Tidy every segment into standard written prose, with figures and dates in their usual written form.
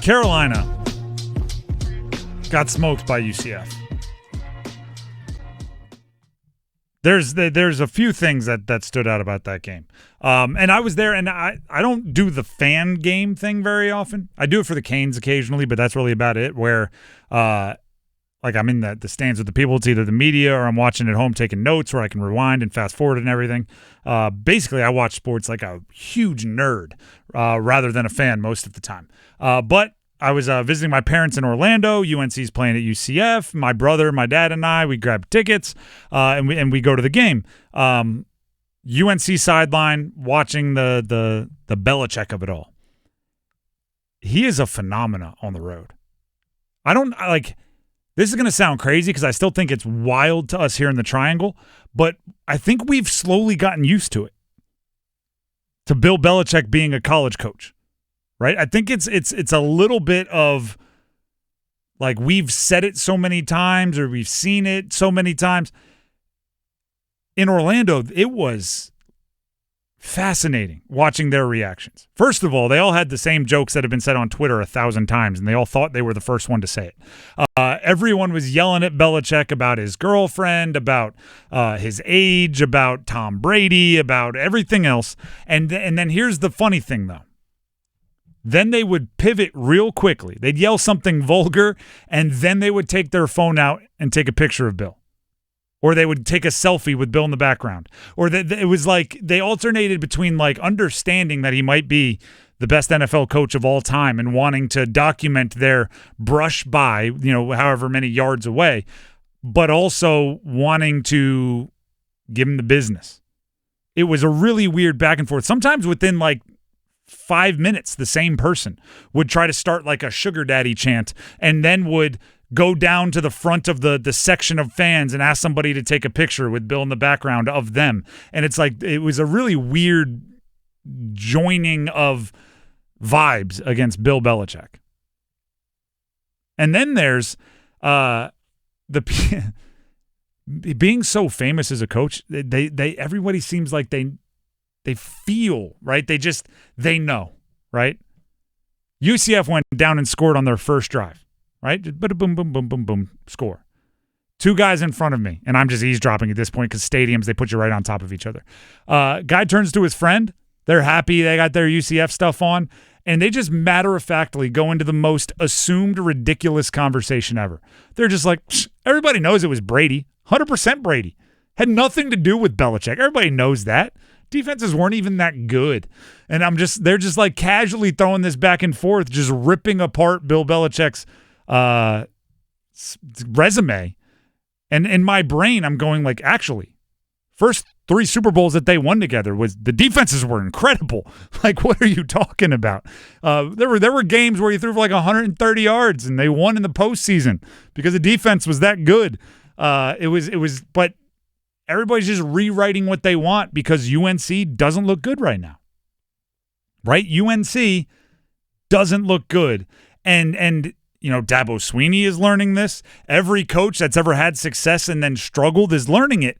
Carolina got smoked by UCF. There's a few things that stood out about that game. And I was there, and I don't do the fan game thing very often. I do it for the Canes occasionally, but that's really about it, where like I'm in the stands with the people. It's either the media or I'm watching at home taking notes where I can rewind and fast forward and everything. Basically, I watch sports like a huge nerd rather than a fan most of the time. But I was visiting my parents in Orlando. UNC's playing at UCF. My brother, my dad, and I, we grabbed tickets, and we go to the game. UNC sideline, watching the Belichick of it all. He is a phenomena on the road. This is going to sound crazy because I still think it's wild to us here in the Triangle, but I think we've slowly gotten used to it. To Bill Belichick being a college coach. Right? I think it's a little bit of like we've said it so many times or we've seen it so many times. In Orlando, it was fascinating watching their reactions. First of all, they all had the same jokes that have been said on Twitter 1,000 times, and they all thought they were the first one to say it. Everyone was yelling at Belichick about his girlfriend, about his age, about Tom Brady, about everything else. And then here's the funny thing, though. Then they would pivot real quickly. They'd yell something vulgar, and then they would take their phone out and take a picture of Bill. Or they would take a selfie with Bill in the background. Or it was like they alternated between like understanding that he might be the best NFL coach of all time and wanting to document their brush by, however many yards away, but also wanting to give him the business. It was a really weird back and forth. Sometimes within like 5 minutes, the same person would try to start like a sugar daddy chant and then would go down to the front of the section of fans and ask somebody to take a picture with Bill in the background of them. And it's like, it was a really weird joining of vibes against Bill Belichick. And then there's being so famous as a coach, everybody seems like they feel, right? They know, right? UCF went down and scored on their first drive, right? Just boom, boom, boom, boom, boom, score. Two guys in front of me, and I'm just eavesdropping at this point because stadiums, they put you right on top of each other. Guy turns to his friend. They're happy. They got their UCF stuff on, and they just matter-of-factly go into the most assumed ridiculous conversation ever. They're just like, everybody knows it was Brady, 100% Brady. Had nothing to do with Belichick. Everybody knows that. Defenses weren't even that good. And they're just like casually throwing this back and forth, just ripping apart Bill Belichick's resume. And in my brain, I'm going like, actually, first 3 Super Bowls that they won together was the defenses were incredible. Like, what are you talking about? There were games where he threw for like 130 yards and they won in the postseason because the defense was that good. But everybody's just rewriting what they want because UNC doesn't look good right now. Right? UNC doesn't look good. And Dabo Swinney is learning this. Every coach that's ever had success and then struggled is learning it.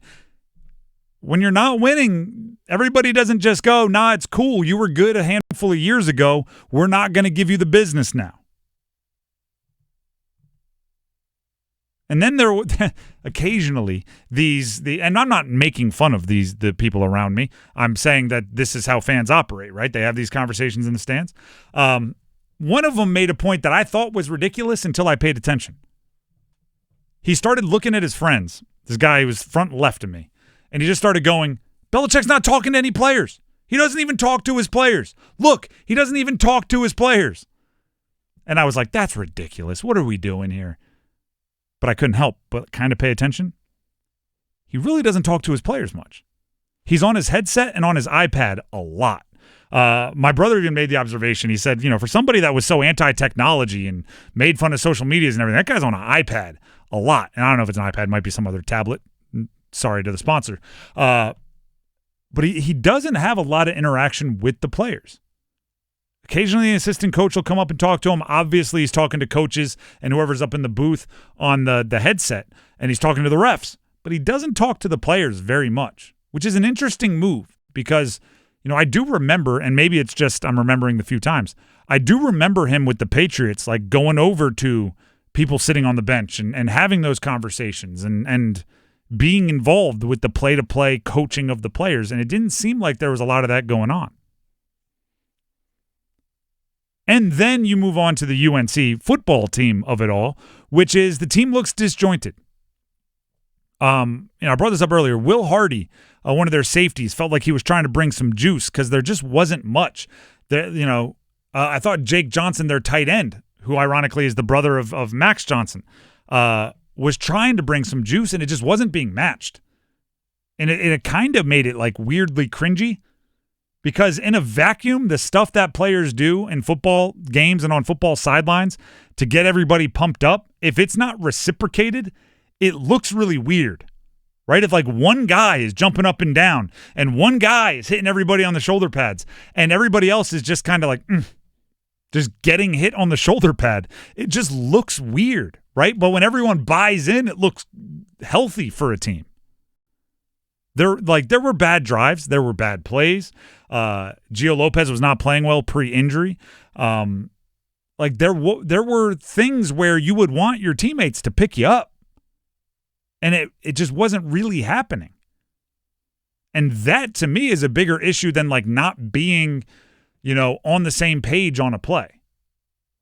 When you're not winning, everybody doesn't just go, nah, it's cool. You were good a handful of years ago. We're not going to give you the business now. And then there occasionally and I'm not making fun of the people around me. I'm saying that this is how fans operate, right? They have these conversations in the stands. One of them made a point that I thought was ridiculous until I paid attention. He started looking at his friends. This guy who was front left of me. And he just started going, Belichick's not talking to any players. He doesn't even talk to his players. Look, he doesn't even talk to his players. And I was like, that's ridiculous. What are we doing here? But I couldn't help but kind of pay attention. He really doesn't talk to his players much. He's on his headset and on his iPad a lot. My brother even made the observation. He said, for somebody that was so anti-technology and made fun of social medias and everything, that guy's on an iPad a lot. And I don't know if it's an iPad. It might be some other tablet. Sorry to the sponsor. But he doesn't have a lot of interaction with the players. Occasionally, an assistant coach will come up and talk to him. Obviously, he's talking to coaches and whoever's up in the booth on the headset, and he's talking to the refs. But he doesn't talk to the players very much, which is an interesting move because, I do remember, and maybe it's just I'm remembering the few times, I do remember him with the Patriots, like going over to people sitting on the bench and having those conversations and being involved with the play-to-play coaching of the players, and it didn't seem like there was a lot of that going on. And then you move on to the UNC football team of it all, which is the team looks disjointed. I brought this up earlier. Will Hardy, one of their safeties, felt like he was trying to bring some juice because there just wasn't much. I thought Jake Johnson, their tight end, who ironically is the brother of Max Johnson, was trying to bring some juice, and it just wasn't being matched. And it kind of made it like weirdly cringy, because in a vacuum, the stuff that players do in football games and on football sidelines to get everybody pumped up, if it's not reciprocated, it looks really weird, right? If like one guy is jumping up and down and one guy is hitting everybody on the shoulder pads and everybody else is just kind of like, just getting hit on the shoulder pad, it just looks weird, right? But when everyone buys in, it looks healthy for a team. There were bad drives. There were bad plays. Gio Lopez was not playing well pre-injury. There were things where you would want your teammates to pick you up, and it just wasn't really happening. And that, to me, is a bigger issue than like not being, on the same page on a play.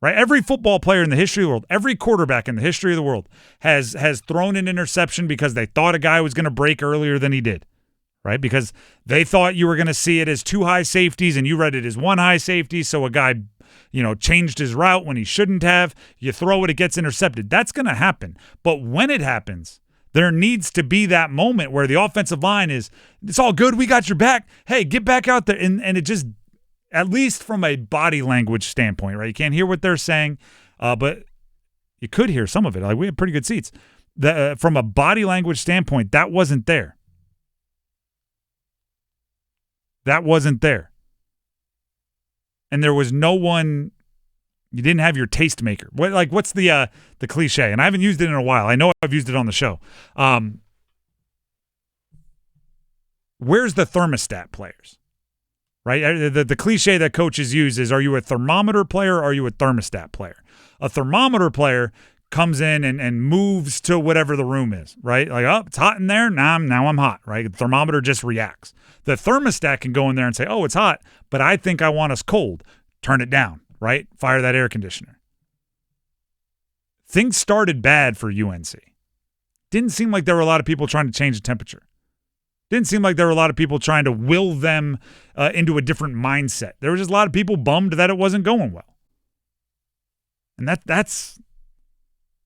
Right? Every football player in the history of the world, every quarterback in the history of the world has thrown an interception because they thought a guy was going to break earlier than he did, right? Because they thought you were going to see it as two high safeties and you read it as one high safety, so a guy, changed his route when he shouldn't have. You throw it, it gets intercepted. That's going to happen. But when it happens, there needs to be that moment where the offensive line is, it's all good, we got your back. Hey, get back out there. And it just, at least from a body language standpoint, right? You can't hear what they're saying, but you could hear some of it. Like, we had pretty good seats. From a body language standpoint, that wasn't there. That wasn't there. And there was no one. You didn't have your tastemaker. What's the cliche? And I haven't used it in a while. I know I've used it on the show. Where's the thermostat players? Right? The cliche that coaches use is, are you a thermometer player or are you a thermostat player? A thermometer player comes in and moves to whatever the room is, right? Like, oh, it's hot in there. Now I'm hot, right? The thermometer just reacts. The thermostat can go in there and say, oh, it's hot, but I think I want us cold. Turn it down, right? Fire that air conditioner. Things started bad for UNC. Didn't seem like there were a lot of people trying to change the temperature. Didn't seem like there were a lot of people trying to will them into a different mindset. There were just a lot of people bummed that it wasn't going well. And that's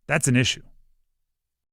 an issue.